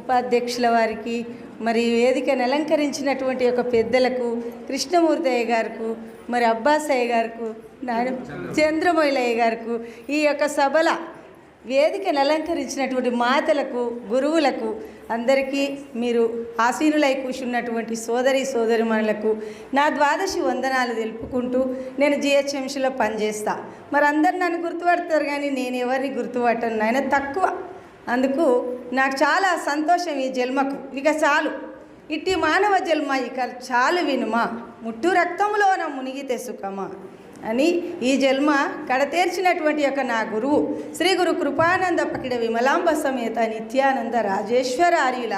ఉపాధ్యక్షుల వారికి, మరి వేదికను అలంకరించినటువంటి ఒక పెద్దలకు, కృష్ణమూర్తి అయ్య గారికి, మరి అబ్బాస్ అయ్య గారికి, చంద్రమౌళి గారికి, ఈ యొక్క సభల వేదికను అలంకరించినటువంటి మాతలకు, గురువులకు అందరికీ, మీరు ఆసీనులై కూర్చున్నటువంటి సోదరిమణులకు నా ద్వాదశి వందనాలు తెలుపుకుంటూ, నేను జిహెచ్ఎంసీలో పనిచేస్తా. మరి అందరు నన్ను గుర్తుపడతారు కానీ నేను ఎవరిని గుర్తుపట్టను, నాయన తక్కువ. అందుకు నాకు చాలా సంతోషం ఈ జన్మకు. ఇక చాలు, ఇట్టి మానవ జన్మ ఇక చాలు వినుమా, ముట్టు రక్తంలోన మునిగితే సుఖమా అని ఈ జన్మ కడతేర్చినటువంటి యొక్క నా గురువు శ్రీ గురు కృపానంద పకిడ విమలాంబ సమేత నిత్యానంద రాజేశ్వర ఆర్యుల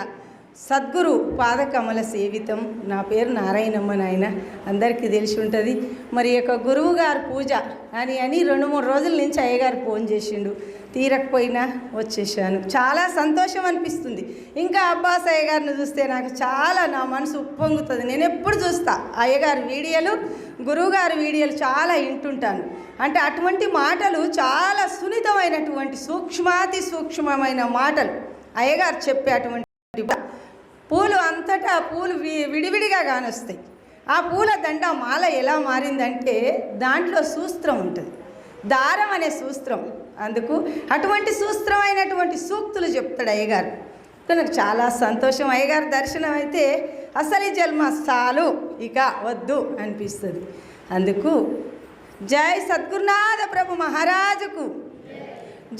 సద్గురు పాదకమల సేవితం. నా పేరు నారాయణమ్మ. నాయన అందరికీ తెలిసి ఉంటుంది. మరి యొక్క గురువు గారు పూజ అని 2-3 రోజుల నుంచి అయ్యగారు ఫోన్ చేసిండు, తీరకపోయినా వచ్చేసాను. చాలా సంతోషం అనిపిస్తుంది. ఇంకా అబ్బాస్ అయ్య గారిని చూస్తే నాకు చాలా నా మనసు ఉప్పొంగుతుంది. నేను ఎప్పుడు చూస్తా అయ్యగారి వీడియోలు, గురువుగారి వీడియోలు చాలా వింటుంటాను. అంటే అటువంటి మాటలు చాలా సున్నితమైనటువంటి సూక్ష్మాతి సూక్ష్మమైన మాటలు అయ్యగారు చెప్పే అటువంటి పూలు అంతటా పూలు విడివిడిగా కానొస్తాయి. ఆ పూల దండ మాల ఎలా మారిందంటే దాంట్లో సూత్రం ఉంటుంది, దారం అనే సూత్రం. అందుకు అటువంటి సూత్రమైనటువంటి సూక్తులు చెప్తాడు అయ్యగారు. నాకు చాలా సంతోషం. అయ్యగారు దర్శనం అయితే అసలు జన్మ చాలు, ఇక వద్దు అనిపిస్తుంది. అందుకు జై సద్గురునాథ ప్రభు మహారాజుకు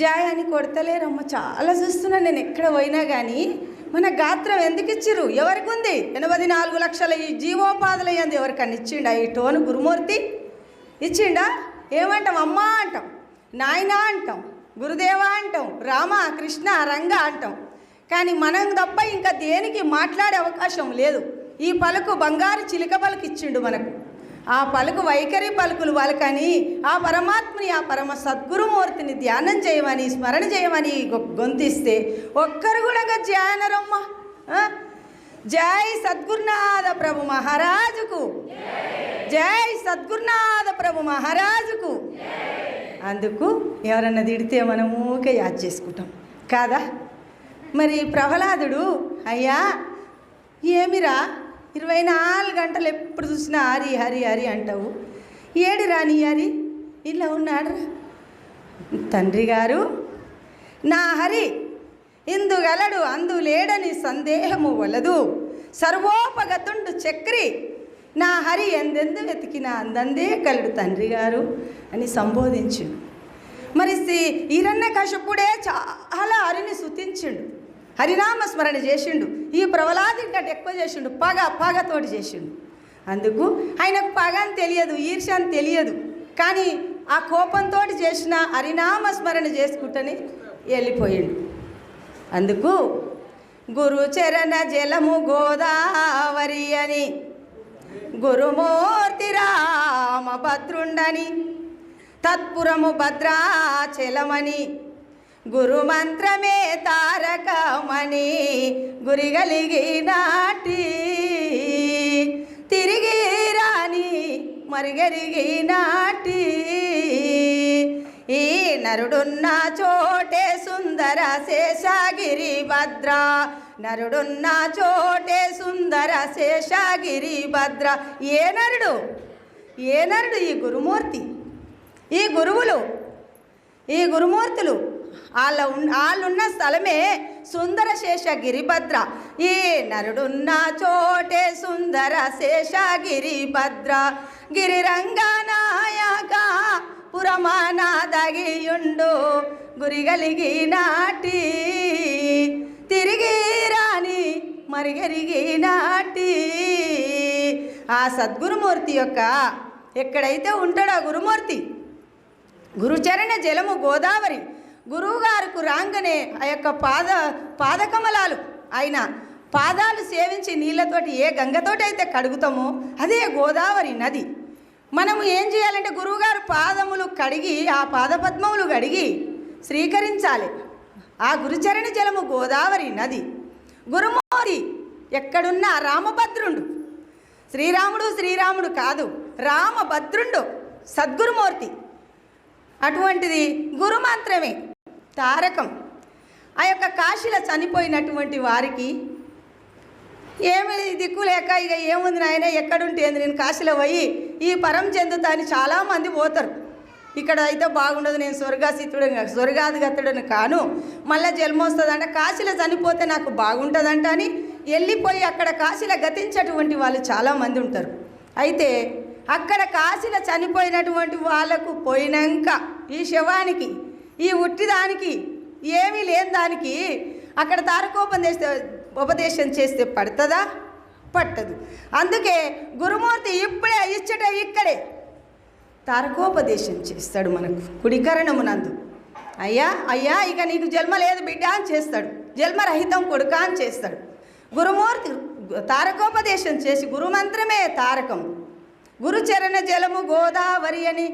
జై అని కొడతలేరమ్మ. చాలా చూస్తున్నాను నేను ఎక్కడ పోయినా కానీ. మన గాత్రం ఎందుకు ఇచ్చిర్రు? ఎవరికి ఉంది? 84 లక్షల ఈ జీవోపాధులు అయ్యింది. ఎవరికన్నా ఇచ్చిండా ఈ టోను? గురుమూర్తి ఇచ్చిండా? ఏమంటాం? అమ్మ అంటాం, నాయన అంటాం, గురుదేవ అంటాం, రామ కృష్ణ రంగ అంటాం. కానీ మనం తప్ప ఇంకా దేనికి మాట్లాడే అవకాశం లేదు. ఈ పలుకు బంగారు చిలుక పలుకు ఇచ్చిండు మనకు. ఆ పలుకు వైఖరి పలుకులు వాళ్ళకని ఆ పరమాత్మని, ఆ పరమ సద్గురుమూర్తిని ధ్యానం చేయమని, స్మరణ చేయమని గొంతిస్తే ఒక్కరు కూడా ధ్యానరమ్మ. జై సద్గురునాథ ప్రభు మహారాజుకు జై సద్గురునాథ ప్రభు మహారాజుకు. అందుకు ఎవరన్నా తిడితే మనం ఊకే యాద్ చేసుకుంటాం కాదా? మరి ప్రహ్లాదుడు, అయ్యా ఏమిరా 24 గంటలు ఎప్పుడు చూసినా హరి హరి హరి అంటావు, ఏడిరా నీ హరి? ఇలా ఉన్నాడు తండ్రి గారు. నా హరి ఇందుగలడు అందు లేడని సందేహము వలదు, సర్వోపగతుండు చక్రి నా హరి ఎందెందు వెతికినా అందందే కలడు తండ్రి గారు అని సంబోధించిండు. మరి హిరణ్యకశిపుడే చాలా హరిని స్తుతించిండు, హరినామ స్మరణ చేసిండు. ఈ ప్రహ్లాదు కంటే ఎక్కువ చేసిండు, పగతోటి చేసిండు. అందుకు ఆయనకు పగ అని తెలియదు, ఈర్ష్య అని తెలియదు. కానీ ఆ కోపంతో చేసిన హరినామ స్మరణ చేసుకుంటూనే వెళ్ళిపోయిండు. అందుకు గురు చరణ జలము గోదావరి అని, గురుమూర్తి రామభద్రుండని, తత్పురము భద్రాచలమని, గురుమంత్రమే తారకమని గురిగలిగి నాటి, తిరిగి రాని మరిగరిగి నాటి, ఈ నరుడున్న చోటే సుందర శేషగిరి భద్ర, నరుడున్న చోటే సుందర శేషగిరి భద్ర. ఏ నరుడు? ఏ నరుడు? ఈ గురుమూర్తి, ఈ గురువులు, ఈ గురుమూర్తులు వాళ్ళున్న స్థలమే సుందర శేష గిరిభద్ర. ఈ నరుడున్న చోటే సుందర శేష గిరిభద్ర, గిరిరంగనాయక పురమానాదగియుండు గురిగలిగి నాటి, తిరిగి రాని మరిగరిగి నాటి. ఆ సద్గురుమూర్తి యొక్క ఎక్కడైతే ఉంటాడో ఆ గురుమూర్తి, గురుచరణ జలము గోదావరి. గురువుగారికి రాగానే ఆ యొక్క పాదకమలాలు, ఆయన పాదాలు సేవించి నీళ్ళతోటి ఏ గంగతోటి అయితే కడుగుతామో అదే గోదావరి నది. మనము ఏం చేయాలంటే గురువుగారు పాదములు కడిగి, ఆ పాదపద్మములు కడిగి స్వీకరించాలి. ఆ గురుచరణ జలము గోదావరి నది. గురుమూర్తి ఎక్కడున్నా రామభద్రుండు, శ్రీరాముడు కాదు, రామభద్రుండు సద్గురుమూర్తి. అటువంటిది గురుమంత్రమే తారకం. ఆ యొక్క కాశీలో చనిపోయినటువంటి వారికి ఏమి దిక్కు లేక ఇక ఏముంది నాయన ఎక్కడుంటే నేను కాశీలో పోయి ఈ పరం చెందుతా అని చాలామంది పోతారు. ఇక్కడ అయితే బాగుండదు, నేను స్వర్గాధిగతుడని కాను, మళ్ళీ జన్మ వస్తుందంట, కాశీలో చనిపోతే నాకు బాగుంటుందంట అని వెళ్ళిపోయి అక్కడ కాశీలో గతించేటువంటి వాళ్ళు చాలామంది ఉంటారు. అయితే అక్కడ కాశీలో చనిపోయినటువంటి వాళ్ళకు పోయినాక ఈ శవానికి, ఈ ఉట్టిదానికి, ఏమీ లేని దానికి అక్కడ ఉపదేశం చేస్తే పడుతుందా? పట్టదు. అందుకే గురుమూర్తి ఇప్పుడే ఇక్కడే తారకోపదేశం చేస్తాడు మనకు కుడికరణమునందు. అయ్యా ఇక నీకు జన్మ లేదు బిడ్డ అని చేస్తాడు, జన్మరహితం కొడుక అని చేస్తాడు. గురుమూర్తి తారకోపదేశం చేసి, గురుమంత్రమే తారకం, గురుచరణ జలము గోదావరి అని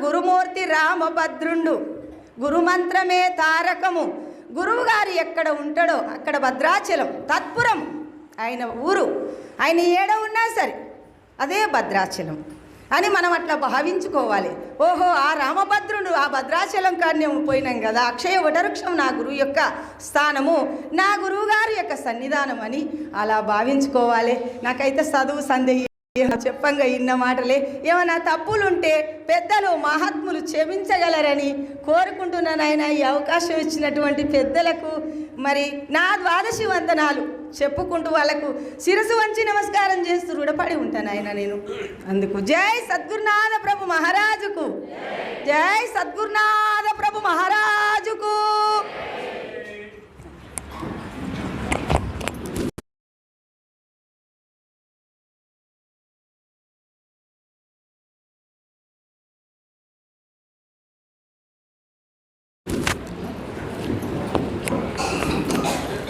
గురుమూర్తి రామభద్రుండు, గురుమంత్రమే తారకము. గురువుగారు ఎక్కడ ఉంటాడో అక్కడ భద్రాచలం, తత్పురం ఆయన ఊరు, ఆయన ఏడ ఉన్నా సరే అదే భద్రాచలం అని మనం అట్లా భావించుకోవాలి. ఓహో, ఆ రామభద్రుడు ఆ భద్రాచలం కాడనే పోయినాం కదా, అక్షయ వటవృక్షం నా గురువు యొక్క స్థానము, నా గురువుగారి యొక్క సన్నిధానం అని అలా భావించుకోవాలి. నాకైతే చదువు సందేహం చెప్పంగా ఇన్న మాటలే, ఏమైనా తప్పులుంటే పెద్దలు మహాత్ములు క్షమించగలరని కోరుకుంటున్నాను. ఆయన ఈ అవకాశం ఇచ్చినటువంటి పెద్దలకు మరి నా ద్వాదశి వందనాలు చెప్పుకుంటూ వాళ్ళకు శిరసు వంచి నమస్కారం చేస్తూ రుణపడి ఉంటాను ఆయన నేను. అందుకు జై సద్గురునాథ ప్రభు మహారాజుకు, జై సద్గురునాథ ప్రభు మహారాజుకు.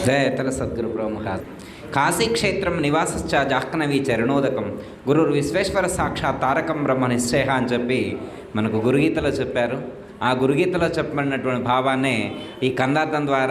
జయతల సద్గురు బ్రహ్మహాత్ కాశీక్షేత్రం నివాసశ్చ జాహ్నవీ చరణోదకం గురుర్ విశ్వేశ్వర సాక్షాత్ తారకం బ్రహ్మ నిశ్చయ అని చెప్పి మనకు గురుగీతలో చెప్పారు. ఆ గురుగీతలో చెప్పబడినటువంటి భావాన్నే ఈ కందార్థం ద్వారా